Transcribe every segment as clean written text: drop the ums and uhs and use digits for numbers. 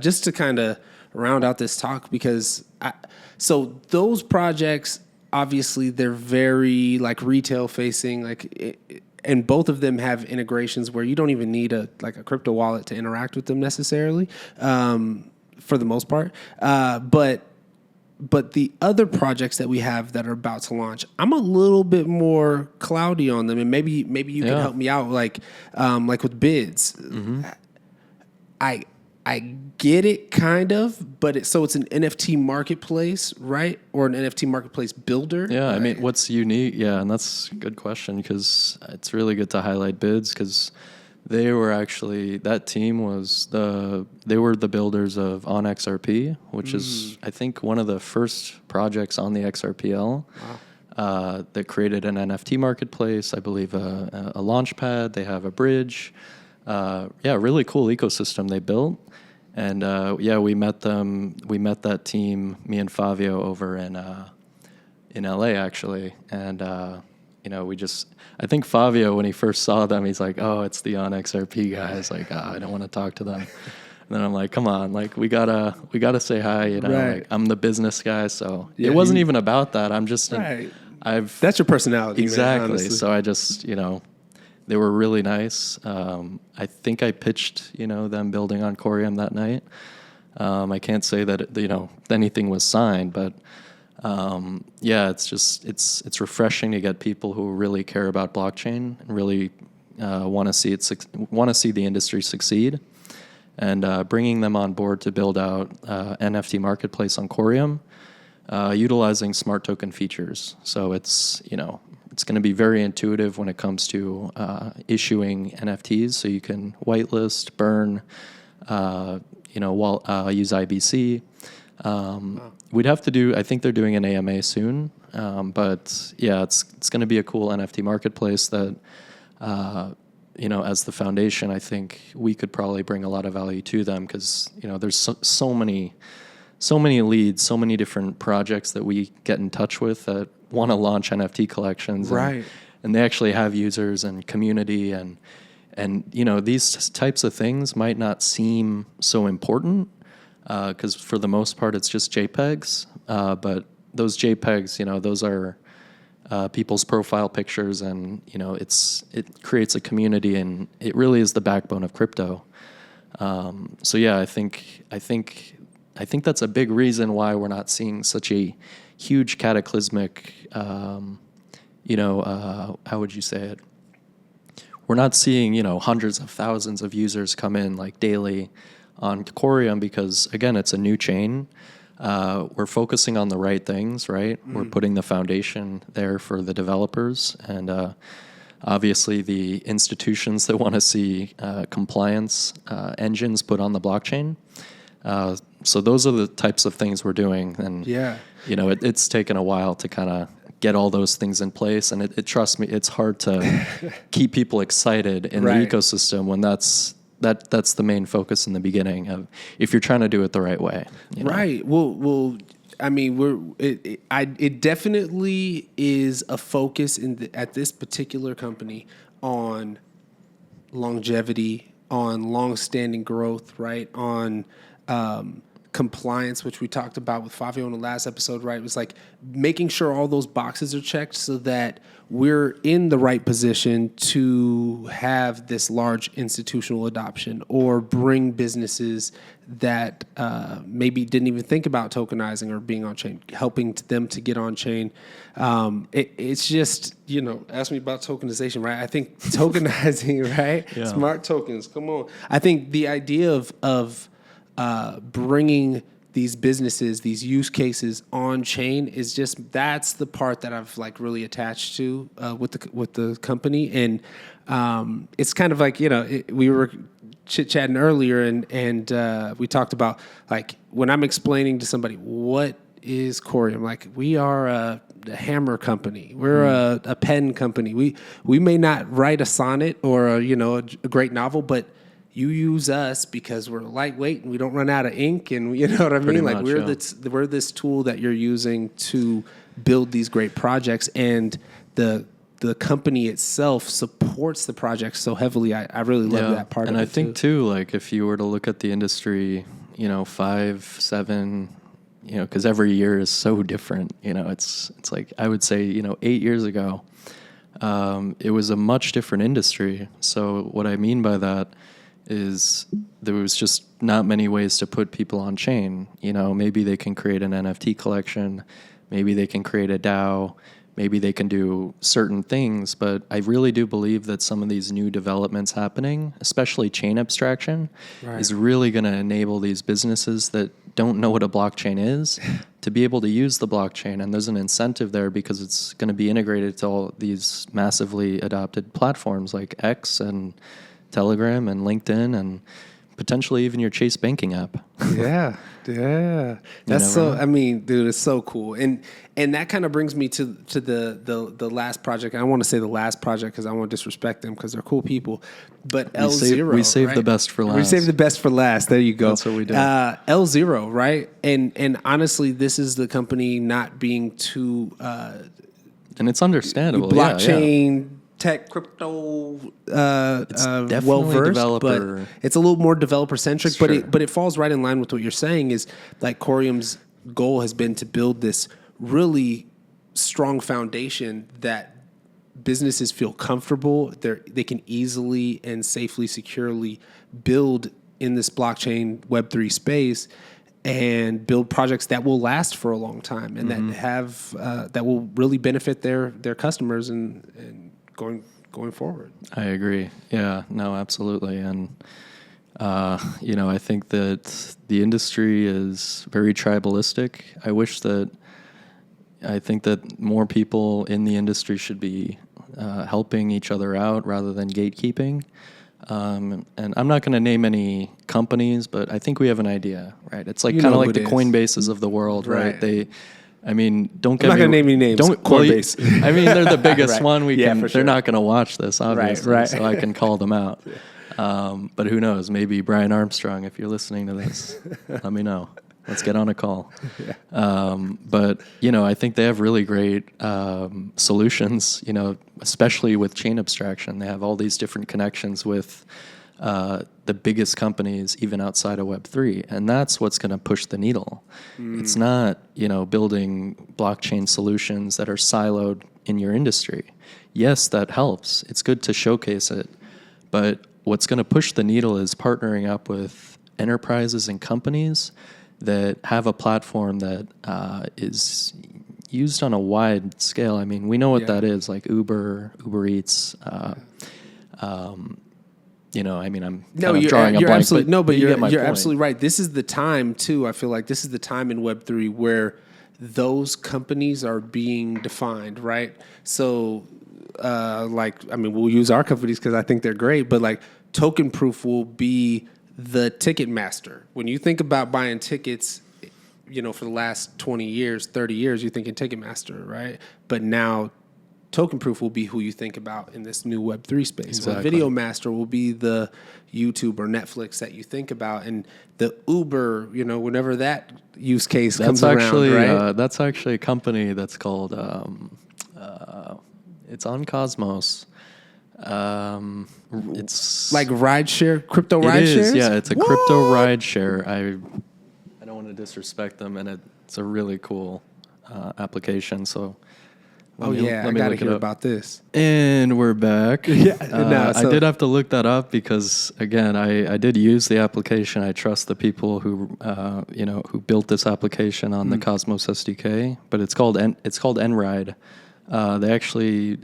just to kind of round out this talk, because so those projects, obviously they're very like retail facing, and both of them have integrations where you don't even need a crypto wallet to interact with them necessarily, for the most part. But the other projects that we have that are about to launch, I'm a little bit more cloudy on them, and maybe you can help me out, like with bids. Mm-hmm. I get it kind of, but it's an NFT marketplace, right? Or an NFT marketplace builder. Yeah, I mean, what's unique? Yeah, and that's a good question, because it's really good to highlight bids, because they were actually, that team they were the builders of OnXRP, which is, I think, one of the first projects on the XRPL. Wow. That created an NFT marketplace, I believe a launch pad. They have a bridge. Really cool ecosystem they built. And we met them. We met that team, me and Fabio, over in LA actually. And I think Fabio, when he first saw them, he's like, "Oh, it's the OnXRP guys." Like, I don't want to talk to them. And then I'm like, "Come on, like we gotta say hi." You know, right. Like I'm the business guy, so it wasn't even about that. I'm just right. That's your personality, exactly. Man, so I just they were really nice. I think I pitched, them building on Coreum that night. I can't say that, anything was signed, but it's refreshing to get people who really care about blockchain and really want to see the industry succeed, and bringing them on board to build out NFT marketplace on Coreum, utilizing smart token features. So it's going to be very intuitive when it comes to issuing NFTs. So you can whitelist, burn, use IBC. We'd have to do, I think they're doing an AMA soon. But yeah, it's going to be a cool NFT marketplace that, as the foundation, I think we could probably bring a lot of value to them, because, there's so many leads, so many different projects that we get in touch with that want to launch NFT collections, right? And they actually have users and community, and these types of things might not seem so important, because for the most part it's just JPEGs, but those JPEGs, those are people's profile pictures, and it creates a community, and it really is the backbone of crypto. I think that's a big reason why we're not seeing such a huge cataclysmic, how would you say it? We're not seeing, hundreds of thousands of users come in like daily on Coreum, because again, it's a new chain. We're focusing on the right things, right? We're putting the foundation there for the developers, and obviously the institutions that want to see compliance engines put on the blockchain. So those are the types of things we're doing, and it's taken a while to kind of get all those things in place, and trust me, it's hard to keep people excited in the ecosystem when that's the main focus in the beginning of, if you're trying to do it the right way. Right. Well. I mean, it definitely is a focus at this particular company on longevity, on long-standing growth, right? On compliance, which we talked about with Fabio in the last episode, right? It was like making sure all those boxes are checked so that we're in the right position to have this large institutional adoption, or bring businesses that maybe didn't even think about tokenizing or being on chain, helping them to get on chain. It's just, ask me about tokenization, right? I think tokenizing, right? Yeah. Smart tokens, come on. I think the idea of bringing these businesses, these use cases on chain is that's the part that I've like really attached to with the company. And it's kind of like, we were chit-chatting earlier, and we talked about, like, when I'm explaining to somebody what is Coreum, like, we are a hammer company, we're a pen company. We may not write a sonnet or a great novel, but you use us because we're lightweight and we don't run out of ink, and you know what I mean? Like, we're this tool that you're using to build these great projects, and the company itself supports the project so heavily. I really love that part of it. And I think too, like, if you were to look at the industry, 5, 7, because every year is so different. It's like, I would say, 8 years ago, it was a much different industry. So what I mean by that is there was just not many ways to put people on chain. Maybe they can create an NFT collection, maybe they can create a DAO, maybe they can do certain things, but I really do believe that some of these new developments happening, especially chain abstraction, is really going to enable these businesses that don't know what a blockchain is to be able to use the blockchain. And there's an incentive there because it's going to be integrated to all these massively adopted platforms like X and Telegram and LinkedIn and potentially even your Chase banking app. Yeah. That's so. I mean, dude, it's so cool, and that kind of brings me to the last project. I want to say the last project because I won't disrespect them because they're cool people. But L0, we save the best for last. We save the best for last. There you go. That's what we do. L0, right? And honestly, this is the company not being too. And it's understandable. Blockchain. Tech, crypto, well versed, but it's a little more developer centric. But it falls right in line with what you're saying. Is like Coreum's goal has been to build this really strong foundation that businesses feel comfortable. They can easily and safely, securely build in this blockchain Web3 space and build projects that will last for a long time and that have that will really benefit their customers and going forward. I agree. Yeah, no, absolutely. And, I think that the industry is very tribalistic. I think that more people in the industry should be helping each other out rather than gatekeeping. And I'm not going to name any companies, but I think we have an idea, right? It's like kind of like the Coinbases of the world, right? Don't get I'm not going to name any names. Coinbase. They're the biggest one. For sure. They're not going to watch this, obviously, right. so I can call them out. But who knows? Maybe Brian Armstrong, if you're listening to this, let me know. Let's get on a call. But I think they have really great solutions. Especially with chain abstraction, they have all these different connections with the biggest companies, even outside of Web3. And that's what's going to push the needle. It's not, building blockchain solutions that are siloed in your industry. Yes, that helps. It's good to showcase it. But what's going to push the needle is partnering up with enterprises and companies that have a platform that is used on a wide scale. We know what that is, like Uber Eats, I'm drawing a blank. You're absolutely right. This is the time too. I feel like this is the time in Web3 where those companies are being defined, right? So, we'll use our companies because I think they're great. But like Token Proof will be the ticket master. When you think about buying tickets, for the last 20 years, 30 years, you're thinking Ticketmaster, right? But now Token Proof will be who you think about in this new Web3 space. Exactly. So Video Master will be the YouTube or Netflix that you think about. And the Uber, whenever that use case comes around, right? That's actually a company that's called, it's on Cosmos. It's like crypto ride shares? Yeah, it's a crypto ride share. I don't want to disrespect them, and it's a really cool application. So, I got to hear about this. And we're back. I did have to look that up because, again, I did use the application. I trust the people who who built this application on the Cosmos SDK. But it's called Nride. They actually.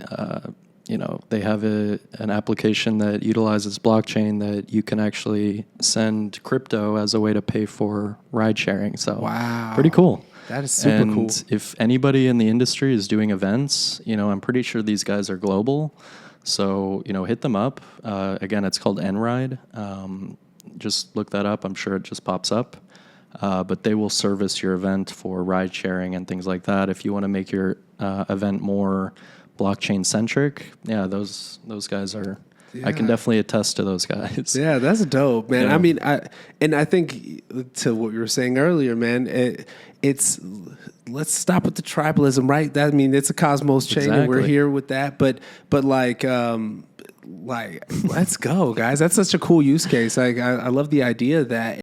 They have an application that utilizes blockchain that you can actually send crypto as a way to pay for ride sharing. So, pretty cool. That is super cool. If anybody in the industry is doing events, I'm pretty sure these guys are global. So, hit them up. Again, it's called Nride. Just look that up. I'm sure it just pops up. But they will service your event for ride sharing and things like that. If you want to make your event more blockchain centric, those guys are. I can definitely attest to those guys. Yeah, that's dope, man. I think to what you were saying earlier, man. It's let's stop with the tribalism, right? It's a Cosmos chain, and we're here with that. But let's go, guys. That's such a cool use case. I love the idea of that.